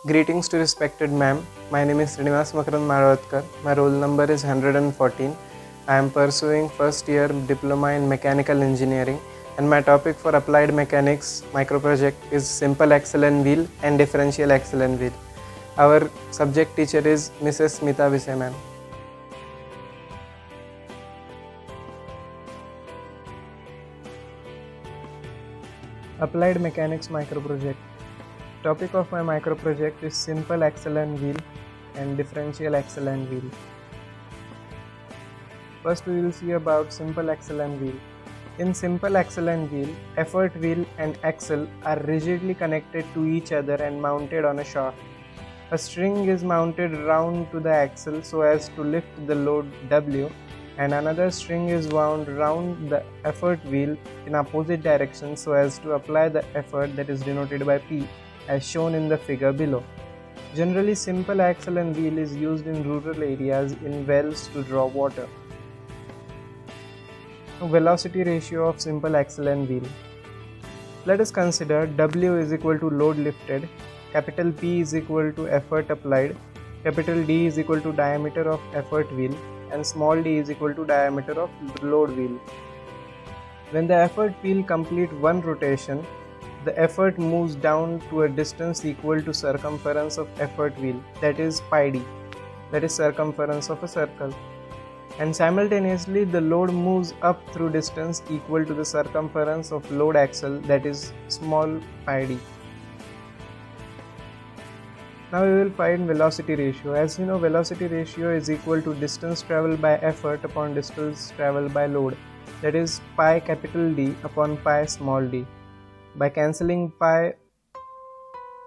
Greetings to respected ma'am. My name is Srinivas Makarand Maravatkar. My roll number is 114. I am pursuing first year diploma in mechanical engineering, and my topic for applied mechanics micro project is simple axle and wheel and differential axle and wheel. Our subject teacher is Mrs. Smita Vise ma'am. Applied mechanics micro project. Topic of my micro project is simple axle and wheel and differential axle and wheel. First we will see about simple axle and wheel. In simple axle and wheel, effort wheel and axle are rigidly connected to each other and mounted on a shaft. A string is mounted round to the axle so as to lift the load W, and another string is wound round the effort wheel in opposite direction so as to apply the effort that is denoted by P, as shown in the figure below. Generally, simple axle and wheel is used in rural areas in wells to draw water. Velocity ratio of simple axle and wheel. Let us consider W is equal to load lifted, capital P is equal to effort applied, capital D is equal to diameter of effort wheel, and small d is equal to diameter of load wheel. When the effort wheel complete one rotation, the effort moves down to a distance equal to circumference of effort wheel, that is pi d, that is circumference of a circle, and simultaneously the load moves up through distance equal to the circumference of load axle, that is small pi d. Now we will find velocity ratio. As you know, velocity ratio is equal to distance traveled by effort upon distance traveled by load, that is pi capital D upon pi small d. By cancelling pi,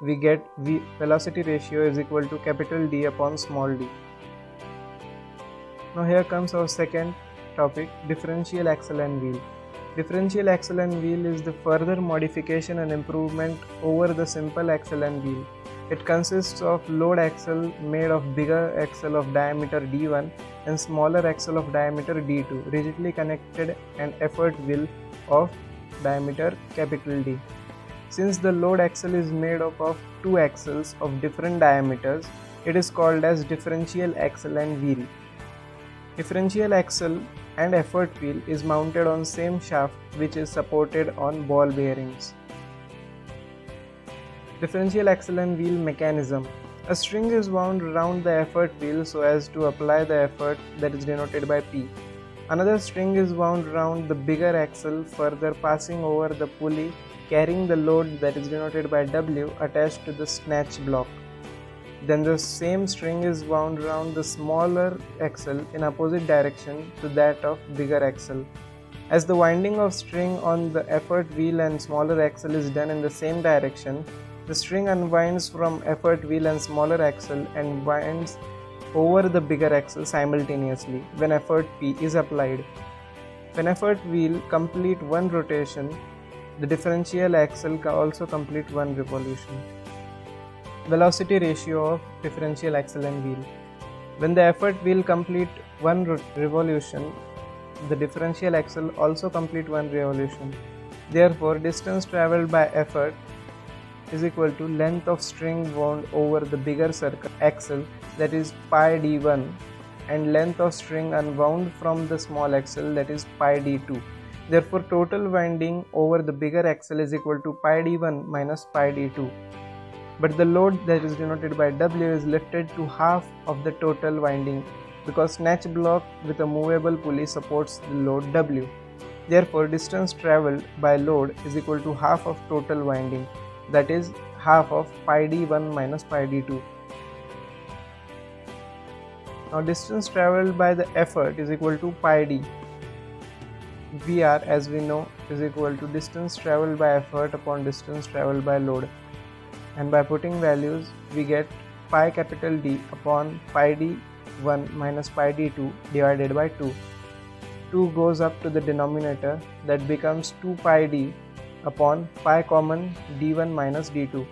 we get velocity ratio is equal to capital D upon small d. Now here comes our second topic, differential axle and wheel. Differential axle and wheel is the further modification and improvement over the simple axle and wheel. It consists of load axle made of bigger axle of diameter D1 and smaller axle of diameter D2, rigidly connected, and effort wheel of diameter capital D. Since the load axle is made up of two axles of different diameters, it is called as differential axle and wheel. Differential axle and effort wheel is mounted on same shaft which is supported on ball bearings. Differential axle and wheel mechanism. A string is wound around the effort wheel so as to apply the effort that is denoted by P. Another string is wound around the bigger axle, further passing over the pulley carrying the load that is denoted by W attached to the snatch block. Then the same string is wound around the smaller axle in opposite direction to that of bigger axle. As the winding of string on the effort wheel and smaller axle is done in the same direction, the string unwinds from effort wheel and smaller axle and winds over the bigger axle simultaneously when effort P is applied. When effort wheel complete one rotation, the differential axle also complete one revolution. Velocity ratio of differential axle and wheel. When the effort wheel complete one revolution, the differential axle also complete one revolution. Therefore, distance traveled by effort is equal to length of string wound over the bigger circle axle, that is pi d1, and length of string unwound from the small axle, that is pi d2. Therefore, total winding over the bigger axle is equal to pi d1 minus pi d2. But the load that is denoted by W is lifted to half of the total winding because snatch block with a movable pulley supports the load W. Therefore, distance traveled by load is equal to half of total winding, that is half of pi d1 minus pi d2. Now distance traveled by the effort is equal to pi d. VR, as we know, is equal to distance traveled by effort upon distance traveled by load. And by putting values, we get pi capital D upon pi d1 minus pi d2 divided by 2. 2 goes up to the denominator, that becomes 2 pi d upon pi common d1 minus d2.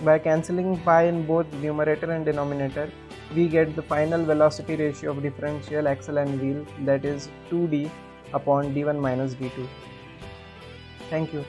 By cancelling pi in both numerator and denominator, we get the final velocity ratio of differential axle and wheel, that is 2d upon d1 minus d2. Thank you.